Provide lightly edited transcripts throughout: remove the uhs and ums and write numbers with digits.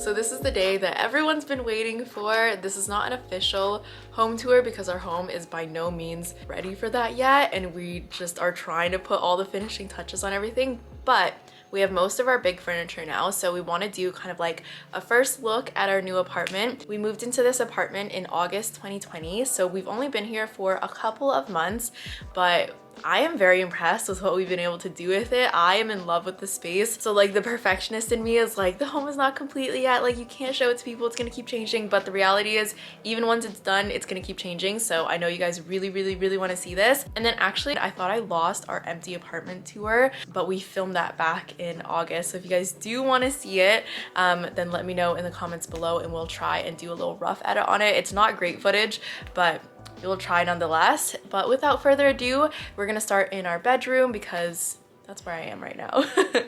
So this is the day that everyone's been waiting for. This is not an official home tour because our home is by no means ready for that yet, and we just are trying to put all the finishing touches on everything, but we have most of our big furniture now, so we want to do kind of like a first look at our new apartment. We moved into this apartment in August 2020, so we've only been here for a couple of months, but I am very impressed with what we've been able to do with it. I am in love with the space. So like the perfectionist in me is like, the home is not completely yet, like you can't show it to people, it's gonna keep changing. But the reality is, even once it's done, it's gonna keep changing. So I know you guys really want to see this. And then actually, I thought I lost our empty apartment tour, but we filmed that back in August. So if you guys do want to see it, then let me know in the comments below and we'll try and do a little rough edit on it. It's not great footage, but we will try nonetheless. But without further ado, we're gonna start in our bedroom because that's where I am right now. Am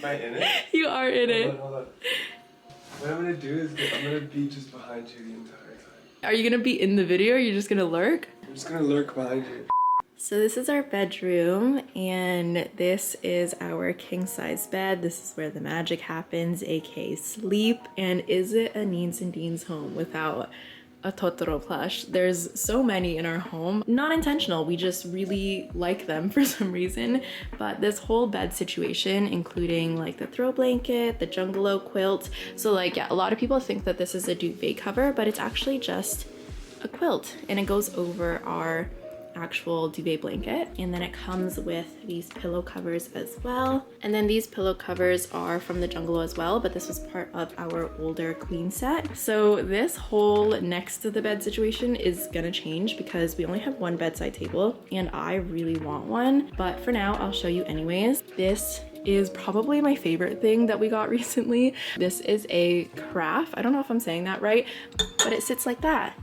I in it? You are in it. Hold on. What I'm gonna do is I'm gonna be just behind you the entire time. Are you gonna be in the video or are you just gonna lurk? I'm just gonna lurk behind you. So this is our bedroom, and this is our king size bed. This is where the magic happens, aka sleep. And is it a Neens and Deans home without a Totoro plush? There's so many in our home. Not intentional, we just really like them for some reason. But this whole bed situation, including like the throw blanket, the Jungalow quilt. So like, yeah, a lot of people think that this is a duvet cover, but it's actually just a quilt, and it goes over our actual duvet blanket. And then it comes with these pillow covers as well. And then these pillow covers are from the Jungalow as well, but this was part of our older queen set. So this whole next to the bed situation is gonna change because we only have one bedside table and I really want one, but for now I'll show you anyways. This is probably my favorite thing that we got recently. This is a carafe. I don't know if I'm saying that right, but it sits like that.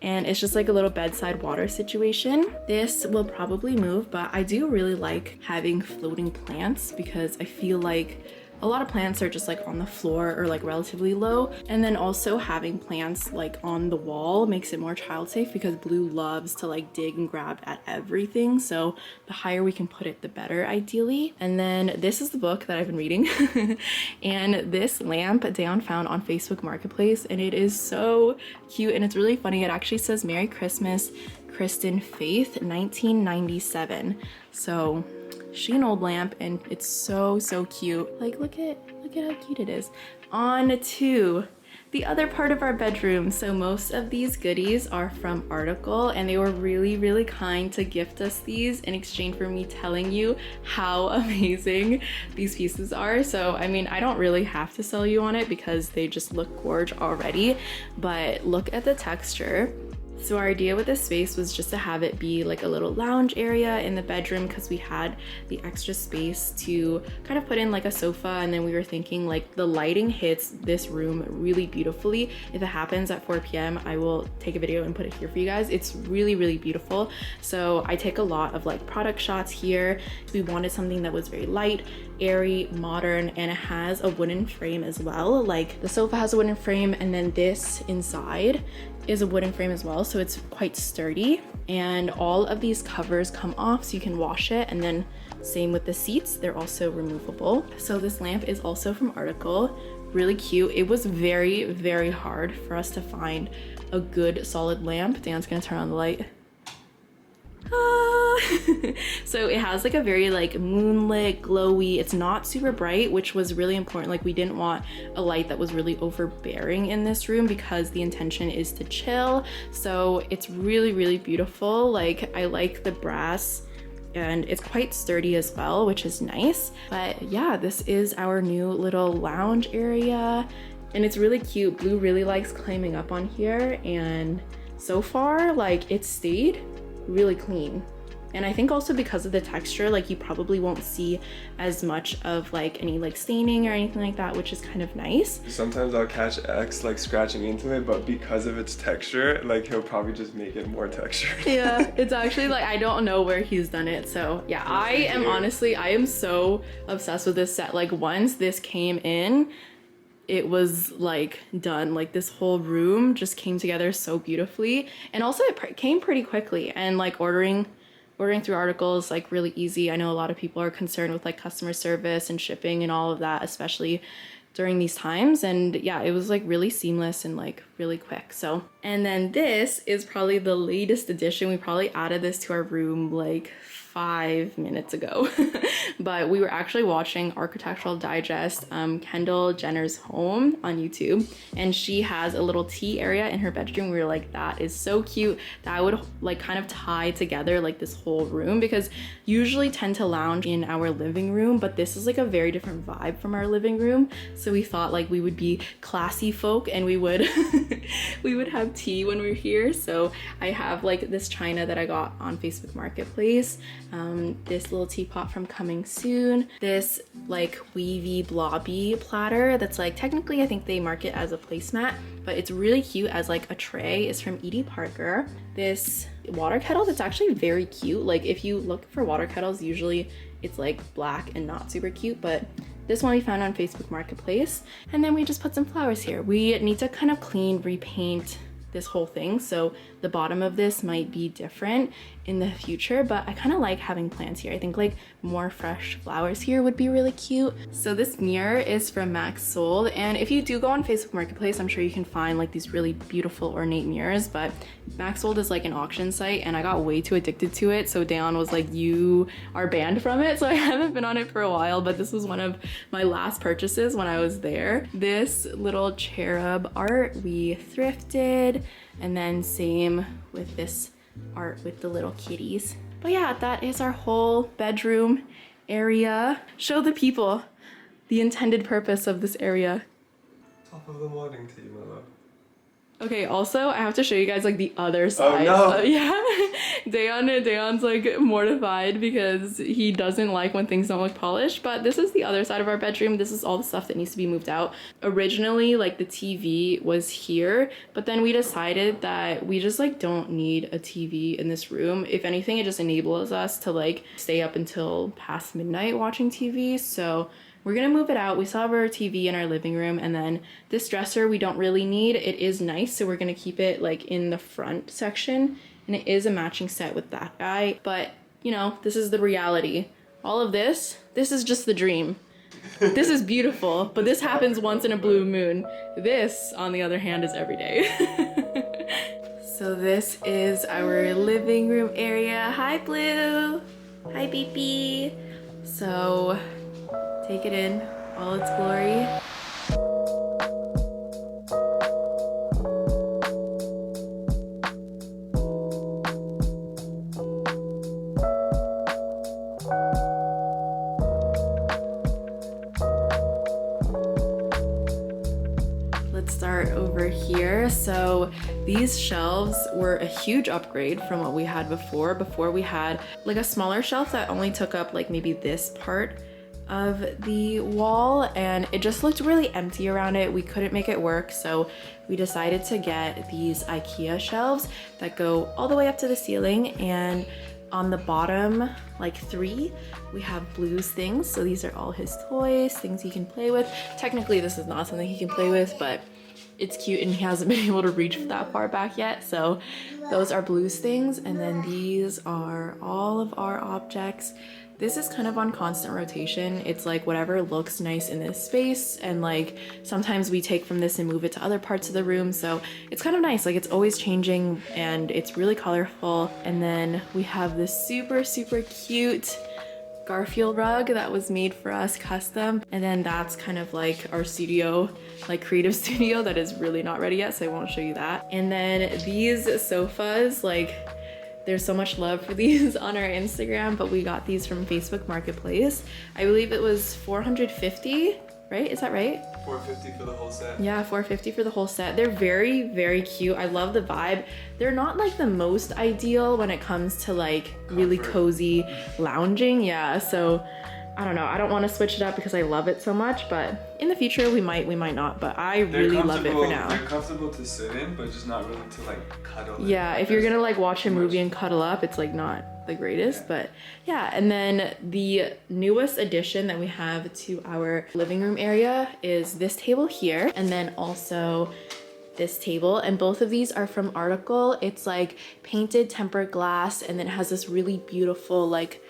And it's just like a little bedside water situation. This will probably move, but I do really like having floating plants because I feel like a lot of plants are just like on the floor or like relatively low. And then also having plants like on the wall makes it more child safe because Blue loves to like dig and grab at everything. So the higher we can put it, the better ideally. And then this is the book that I've been reading. And this lamp DEJAN found on Facebook Marketplace, and it is so cute and it's really funny. It actually says Merry Christmas, Kristen Faith, 1997. So she an old lamp and it's so cute. Like look at how cute it is. On to the other part of our bedroom. So most of these goodies are from Article, and they were really kind to gift us these in exchange for me telling you how amazing these pieces are. So I mean, I don't really have to sell you on it because they just look gorge already, but look at the texture. So our idea with this space was just to have it be like a little lounge area in the bedroom because we had the extra space to kind of put in like a sofa, and then we were thinking like the lighting hits this room really beautifully. If it happens at 4 p.m. I will take a video and put it here for you guys. It's really beautiful. So I take a lot of like product shots here. We wanted something that was very light, airy, modern, and it has a wooden frame as well. Like the sofa has a wooden frame, and then this inside is a wooden frame as well, so it's quite sturdy. And all of these covers come off so you can wash it, and then same with the seats, they're also removable. So this lamp is also from Article, really cute. It was very hard for us to find a good solid lamp. Dan's gonna turn on the light. So it has like a very like moonlit, glowy, it's not super bright, which was really important. Like we didn't want a light that was really overbearing in this room because the intention is to chill. So it's really beautiful. Like I like the brass and it's quite sturdy as well, which is nice. But yeah, this is our new little lounge area and it's really cute. Blue really likes climbing up on here, and so far like it's stayed really clean. And I think also because of the texture, like you probably won't see as much of like any like staining or anything like that, which is kind of nice. Sometimes I'll catch X like scratching into it, but because of its texture, like he'll probably just make it more textured. Yeah, it's actually like, I don't know where he's done it. So yeah, I am so obsessed with this set. Like once this came in, it was like done. Like this whole room just came together so beautifully. And also it came pretty quickly, and like ordering through Articles like really easy. I know a lot of people are concerned with like customer service and shipping and all of that, especially during these times. And yeah, it was like really seamless and like really quick. So, and then this is probably the latest addition. We probably added this to our room like 5 minutes ago. But we were actually watching Architectural Digest, Kendall Jenner's home on YouTube, and she has a little tea area in her bedroom. We were like, that is so cute. That would like kind of tie together like this whole room, because usually tend to lounge in our living room, but this is like a very different vibe from our living room. So we thought like we would be classy folk and we would we would have tea when we're here. So I have like this china that I got on Facebook Marketplace, this little teapot from Coming Soon, this like weavy blobby platter that's like technically I think they market as a placemat, but it's really cute as like a tray. It's from Edie Parker. This water kettle that's actually very cute. Like if you look for water kettles, usually it's like black and not super cute, but this one we found on Facebook Marketplace. And then we just put some flowers here. We need to kind of clean, repaint this whole thing, so the bottom of this might be different in the future, but I kind of like having plants here. I think like more fresh flowers here would be really cute. So this mirror is from Max Sold, and if you do go on Facebook Marketplace, I'm sure you can find like these really beautiful ornate mirrors, but Max Sold is like an auction site and I got way too addicted to it, so Dan was like, you are banned from it, so I haven't been on it for a while, but this was one of my last purchases when I was there. This little cherub art we thrifted, and then same with this art with the little kitties. But yeah, that is our whole bedroom area. Show the people the intended purpose of this area. Top of the morning to you, my love. Okay, also I have to show you guys like the other side. Oh no! Yeah, Dayan's like mortified because he doesn't like when things don't look polished, but this is the other side of our bedroom. This is all the stuff that needs to be moved out. Originally, like the TV was here, but then we decided that we just like don't need a TV in this room. If anything, it just enables us to like stay up until past midnight watching TV. So we're gonna move it out. We still have our TV in our living room, and then this dresser we don't really need. It is nice, so we're gonna keep it like in the front section, and it is a matching set with that guy. But you know, this is the reality. All of this is just the dream. This is beautiful, but this happens once in a blue moon. This, on the other hand, is every day. So this is our living room area. Hi, Blue. Hi, Beepy. So take it in all its glory. Let's start over here. So these shelves were a huge upgrade from what we had before. Before we had like a smaller shelf that only took up like maybe this part of the wall, and it just looked really empty around it. We couldn't make it work, so we decided to get these IKEA shelves that go all the way up to the ceiling, and on the bottom like 3 we have Blue's things. So these are all his toys, things he can play with. Technically this is not something he can play with, but it's cute and he hasn't been able to reach that far back yet. So those are Blue's things, and then these are all of our objects. This is kind of on constant rotation. It's like whatever looks nice in this space, and like sometimes we take from this and move it to other parts of the room. So it's kind of nice, like it's always changing and it's really colorful. And then we have this super cute Garfield rug that was made for us custom. And then that's kind of like our studio, like creative studio that is really not ready yet, so I won't show you that. And then these sofas, like there's so much love for these on our Instagram, but we got these from Facebook Marketplace. I believe it was $450, right? Is that right? $450 for the whole set. Yeah, $450 for the whole set. They're very cute. I love the vibe. They're not like the most ideal when it comes to like really cozy lounging. Yeah, so I don't know. I don't want to switch it up because I love it so much, but in the future we might not, but I really love it for now. They're comfortable to sit in, but just not really to like cuddle. Yeah, if you're gonna like watch a movie and cuddle up, it's like not the greatest, but yeah. And then the newest addition that we have to our living room area is this table here, and then also this table, and both of these are from Article. It's like painted tempered glass, and then it has this really beautiful like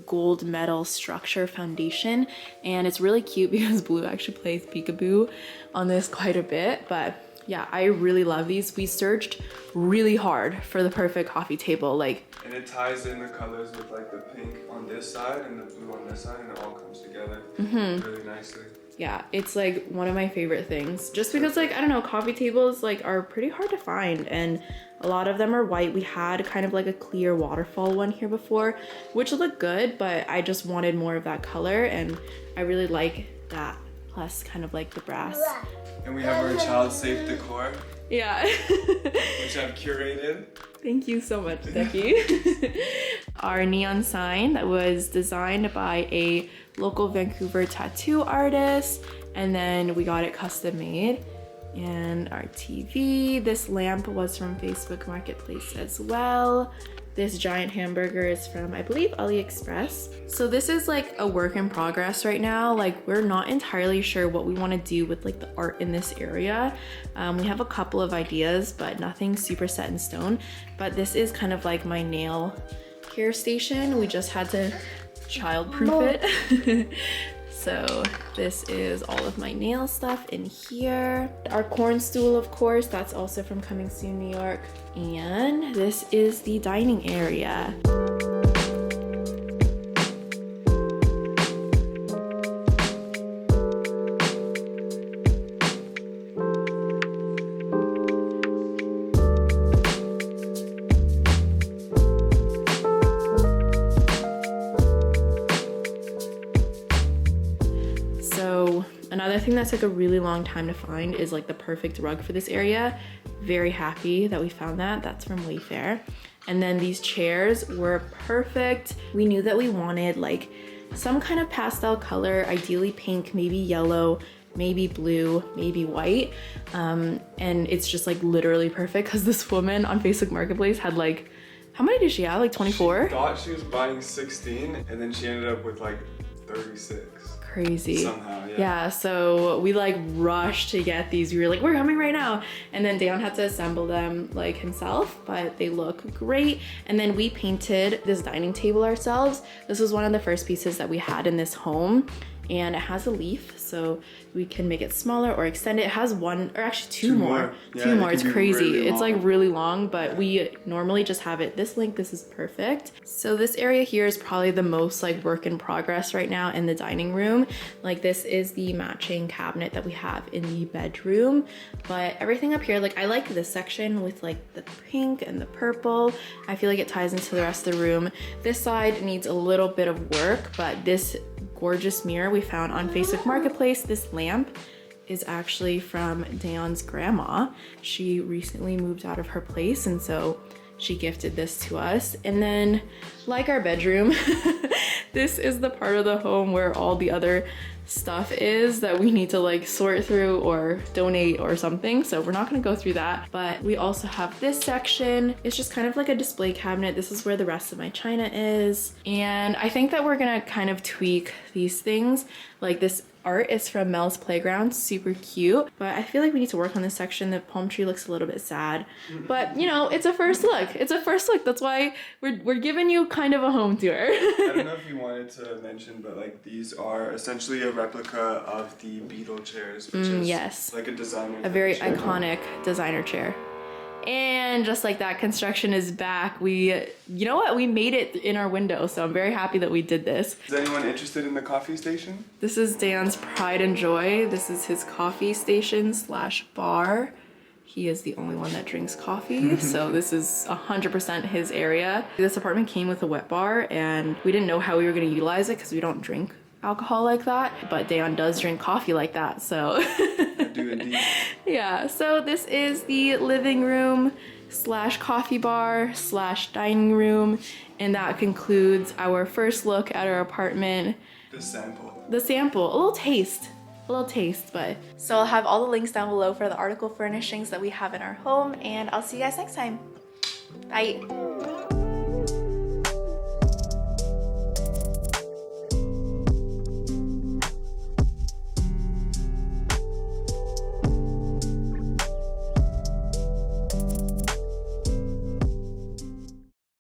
gold metal structure foundation, and it's really cute because Blue actually plays peekaboo on this quite a bit. But yeah, I really love these. We searched really hard for the perfect coffee table, like, and it ties in the colors with like the pink on this side and the blue on this side, and it all comes together really nicely. Yeah, it's like one of my favorite things, just because, like, I don't know, coffee tables like are pretty hard to find, and a lot of them are white. We had kind of like a clear waterfall one here before, which looked good, but I just wanted more of that color, and I really like that, plus kind of like the brass. And we have our child safe decor, Yeah. which I've curated. Thank you so much, Becky. Our neon sign that was designed by a local Vancouver tattoo artist, and then we got it custom made. And our TV, this lamp was from Facebook Marketplace as well. This giant hamburger is from, I believe, AliExpress. So this is like a work in progress right now. Like, we're not entirely sure what we want to do with like the art in this area. We have a couple of ideas, but nothing super set in stone. But this is kind of like my nail care station. We just had to child-proof it. So this is all of my nail stuff in here. Our corn stool, of course, that's also from Coming Soon, New York. And this is the dining area. Another thing that took a really long time to find is like the perfect rug for this area. Very happy that we found that. That's from Wayfair. And then these chairs were perfect. We knew that we wanted like some kind of pastel color, ideally pink, maybe yellow, maybe blue, maybe white. And it's just like literally perfect because this woman on Facebook Marketplace had like, how many did she have? Like 24? She thought she was buying 16 and then she ended up with like 36. Crazy. Somehow, yeah. Yeah, so we like rushed to get these. We were like, we're coming right now. And then Dejan had to assemble them like himself, but they look great. And then we painted this dining table ourselves. This was one of the first pieces that we had in this home. And it has a leaf, so we can make it smaller or extend it. It has one, or actually two more. Yeah, two more, it's crazy. Really it's like really long, but we normally just have it this length. This is perfect. So this area here is probably the most like work in progress right now in the dining room. Like this is the matching cabinet that we have in the bedroom, but everything up here, like I like this section with like the pink and the purple. I feel like it ties into the rest of the room. This side needs a little bit of work, but this gorgeous mirror we found on Facebook Marketplace. This lamp is actually from Dejan's grandma. She recently moved out of her place, and so she gifted this to us. And then, like our bedroom, this is the part of the home where all the other stuff is that we need to like sort through or donate or something. So we're not gonna go through that, but we also have this section. It's just kind of like a display cabinet. This is where the rest of my china is. And I think that we're gonna kind of tweak these things. Like this art is from Mel's Playground, super cute, but I feel like we need to work on this section. The palm tree looks a little bit sad, but you know, it's a first look. It's a first look. That's why we're giving you kind of a home tour. I don't know if you wanted to mention, but like these are essentially a replica of the Beetle chairs, which is yes, like a designer. A very chair. iconic designer chair. And just like that, construction is back. You know what? We made it in our window, so I'm very happy that we did this. Is anyone interested in the coffee station? This is Dan's pride and joy. This is his coffee station / bar. He is the only one that drinks coffee, so this is 100% his area. This apartment came with a wet bar, and we didn't know how we were gonna utilize it because we don't drink alcohol like that, but Dejan does drink coffee like that, so. I do indeed. Yeah, so this is the living room / coffee bar / dining room, and that concludes our first look at our apartment. The sample. The sample, a little taste, but. So I'll have all the links down below for the article furnishings that we have in our home, and I'll see you guys next time. Bye.